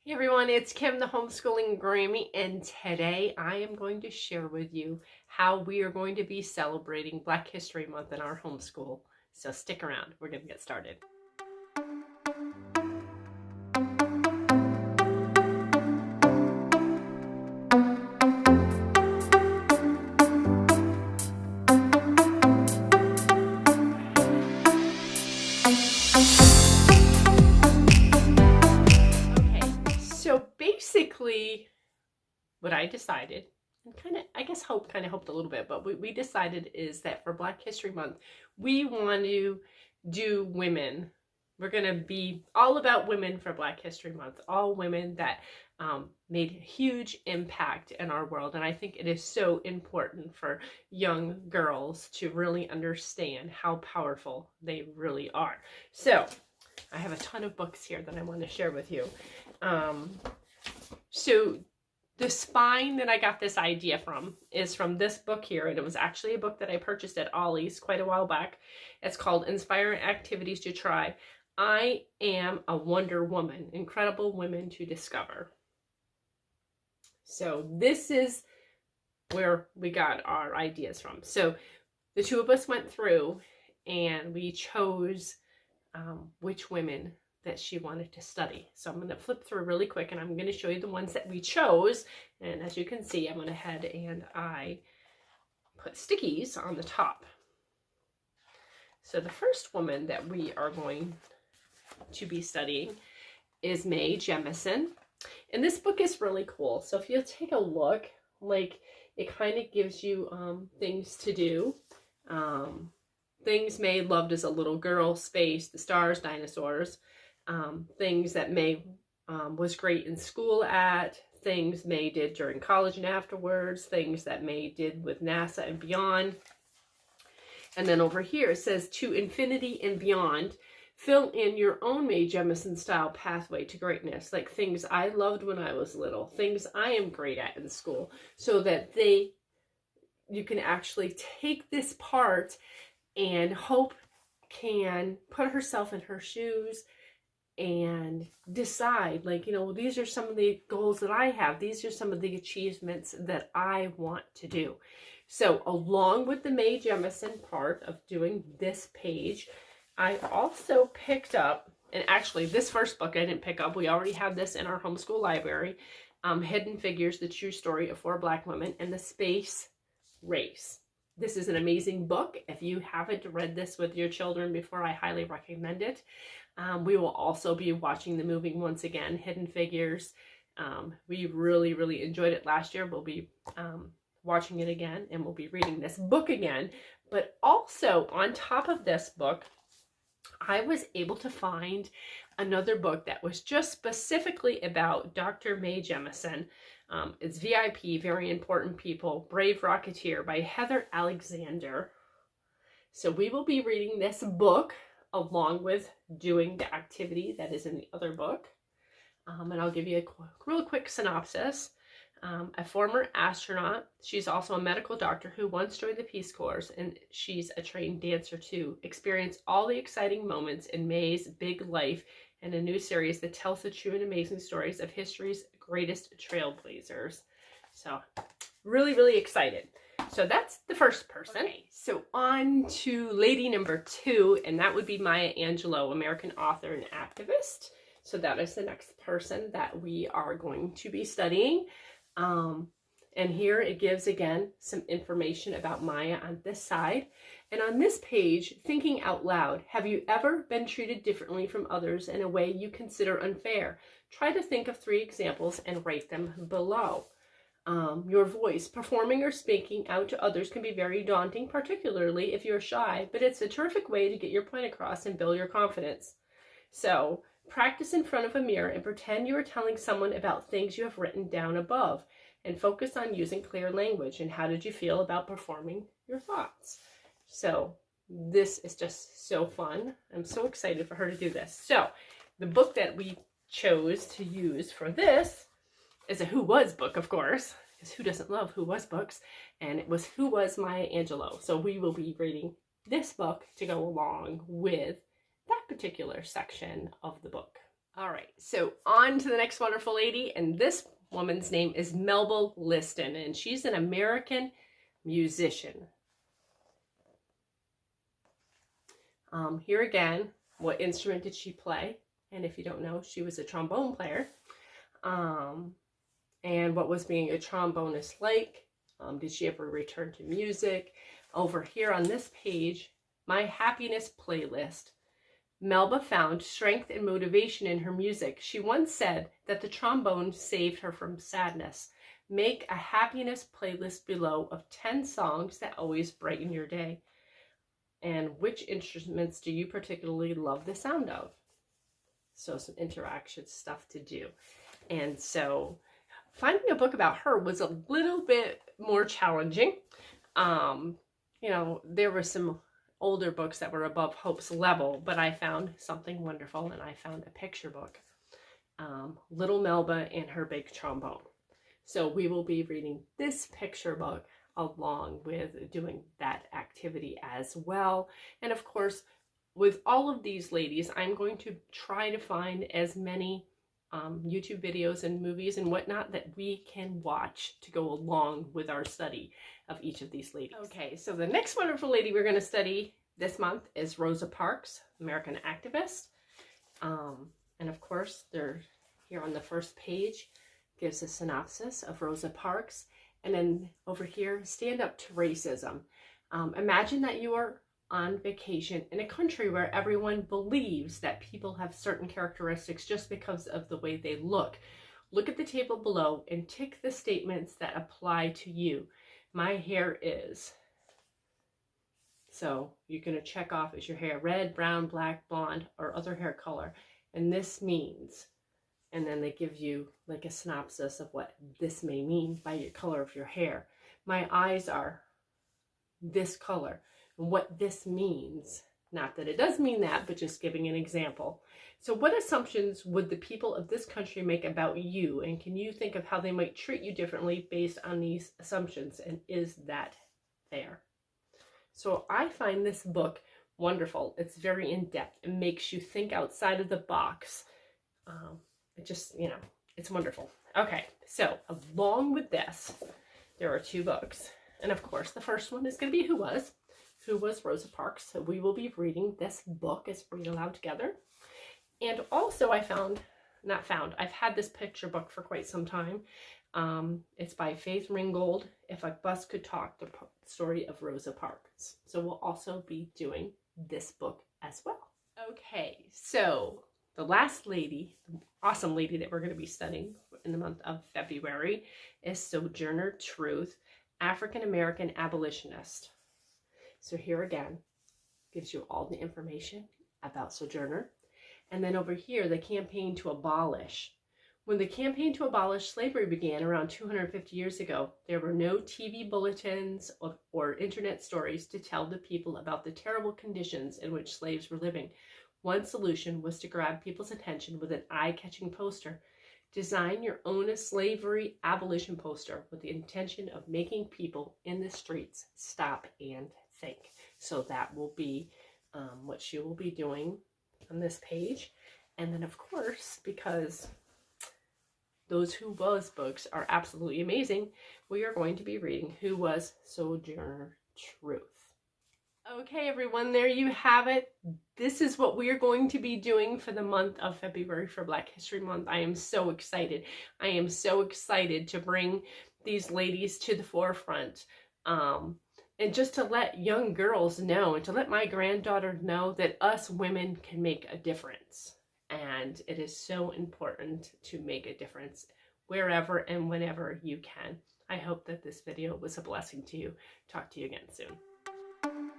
Hey everyone, it's Kim, the Homeschooling Grammy, and today I am going to share with you how we are going to be celebrating Black History Month in our homeschool. So stick around, we're going to get started. So basically, what I decided, and kind of hoped a little bit, but we decided is that for Black History Month, we want to do women. We're going to be all about women for Black History Month, all women that made a huge impact in our world. And I think it is so important for young girls to really understand how powerful they really are. So I have a ton of books here that I want to share with you. So the spine that I got this idea from is from this book here, and it was actually a book that I purchased at Ollie's quite a while back. It's called Inspiring Activities to Try. I Am a Wonder Woman, Incredible Women to Discover. So this is where we got our ideas from. So the two of us went through and we chose which women that she wanted to study. So I'm going to flip through really quick and I'm going to show you the ones that we chose. And as you can see, I went ahead and I put stickies on the top. So the first woman that we are going to be studying is Mae Jemison. And this book is really cool. So if you take a look, like it kind of gives you things to do. Things Mae loved as a little girl: space, the stars, dinosaurs. Things that Mae was great in school at, things Mae did during college and afterwards, things that Mae did with NASA and beyond. And then over here it says, to infinity and beyond, fill in your own Mae Jemison style pathway to greatness, like things I loved when I was little, things I am great at in school, so that you can actually take this part and Hope can put herself in her shoes and decide, like, these are some of the goals that I have. These are some of the achievements that I want to do. So along with the Mae Jemison part of doing this page, I also picked up, and actually this first book I didn't pick up. We already had this in our homeschool library, Hidden Figures, The True Story of Four Black Women and the Space Race. This is an amazing book. If you haven't read this with your children before, I highly recommend it. We will also be watching the movie once again, Hidden Figures. We really, really enjoyed it last year. We'll be watching it again, and we'll be reading this book again. But also, on top of this book, I was able to find another book that was just specifically about Dr. Mae Jemison. It's VIP, Very Important People, Brave Rocketeer by Heather Alexander. So we will be reading this book along with doing the activity that is in the other book. And I'll give you a real quick synopsis. A former astronaut, she's also a medical doctor who once joined the Peace Corps, and she's a trained dancer too. Experience all the exciting moments in Mae's big life in a new series that tells the true and amazing stories of history's greatest trailblazers. So really, really excited. So that's the first person. Okay, so on to lady number 2, and that would be Maya Angelou, American author and activist. So that is the next person that we are going to be studying. And here it gives, again, some information about Maya on this side. And on this page, thinking out loud, have you ever been treated differently from others in a way you consider unfair? Try to think of 3 examples and write them below. Your voice, performing or speaking out to others can be very daunting, particularly if you're shy, but it's a terrific way to get your point across and build your confidence. So practice in front of a mirror and pretend you are telling someone about things you have written down above, and focus on using clear language. And how did you feel about performing your thoughts? So this is just so fun. I'm so excited for her to do this. So the book that we chose to use for this is a Who Was book, of course, because who doesn't love Who Was books? And it was Who Was Maya Angelou. So we will be reading this book to go along with that particular section of the book. All right, so on to the next wonderful lady, and this woman's name is Melville Liston, and she's an American musician. Here again, what instrument did she play? And if you don't know, she was a trombone player. And what was being a trombonist like? Did she ever return to music? Over here on this page, My Happiness Playlist. Melba found strength and motivation in her music. She once said that the trombone saved her from sadness. Make a happiness playlist below of 10 songs that always brighten your day. And which instruments do you particularly love the sound of? So some interaction stuff to do. And so finding a book about her was a little bit more challenging. You know, there were some older books that were above Hope's level, but I found something wonderful, and I found a picture book, Little Melba and Her Big Trombone. So we will be reading this picture book along with doing that activity as well. And of course, with all of these ladies, I'm going to try to find as many YouTube videos and movies and whatnot that we can watch to go along with our study of each of these ladies. Okay, so the next wonderful lady we're going to study this month is Rosa Parks, American activist. And of course, they're here on the first page, gives a synopsis of Rosa Parks. And then over here, Stand Up to Racism. Imagine that you are on vacation in a country where everyone believes that people have certain characteristics just because of the way they look. Look at the table below and tick the statements that apply to you. My hair is. So you're going to check off, is your hair red, brown, black, blonde, or other hair color? And this means, and then they give you like a synopsis of what this may mean by your color of your hair. My eyes are this color. And what this means, not that it does mean that, but just giving an example. So what assumptions would the people of this country make about you? And can you think of how they might treat you differently based on these assumptions? And is that fair? So I find this book wonderful. It's very in-depth. It makes you think outside of the box. It just, you know, it's wonderful. Okay, so along with this, there are two books. And of course, the first one is going to be Who Was Rosa Parks. So we will be reading this book as Read Aloud Together. And also I've had this picture book for quite some time. It's by Faith Ringgold, If a Bus Could Talk, the story of Rosa Parks. So we'll also be doing this book as well. Okay, so the last lady, the awesome lady that we're going to be studying in the month of February is Sojourner Truth, African-American abolitionist. So here again, gives you all the information about Sojourner. And then over here, the campaign to abolish. When the campaign to abolish slavery began around 250 years ago, there were no TV bulletins or internet stories to tell the people about the terrible conditions in which slaves were living. One solution was to grab people's attention with an eye-catching poster. Design your own slavery abolition poster with the intention of making people in the streets stop and think. So that will be what she will be doing on this page. And then of course, because those Who Was books are absolutely amazing, we are going to be reading Who Was Sojourner Truth. Okay, everyone, there you have it. This is what we are going to be doing for the month of February for Black History Month. I am so excited. I am so excited to bring these ladies to the forefront. And just to let young girls know, and to let my granddaughter know that us women can make a difference. And it is so important to make a difference wherever and whenever you can. I hope that this video was a blessing to you. Talk to you again soon.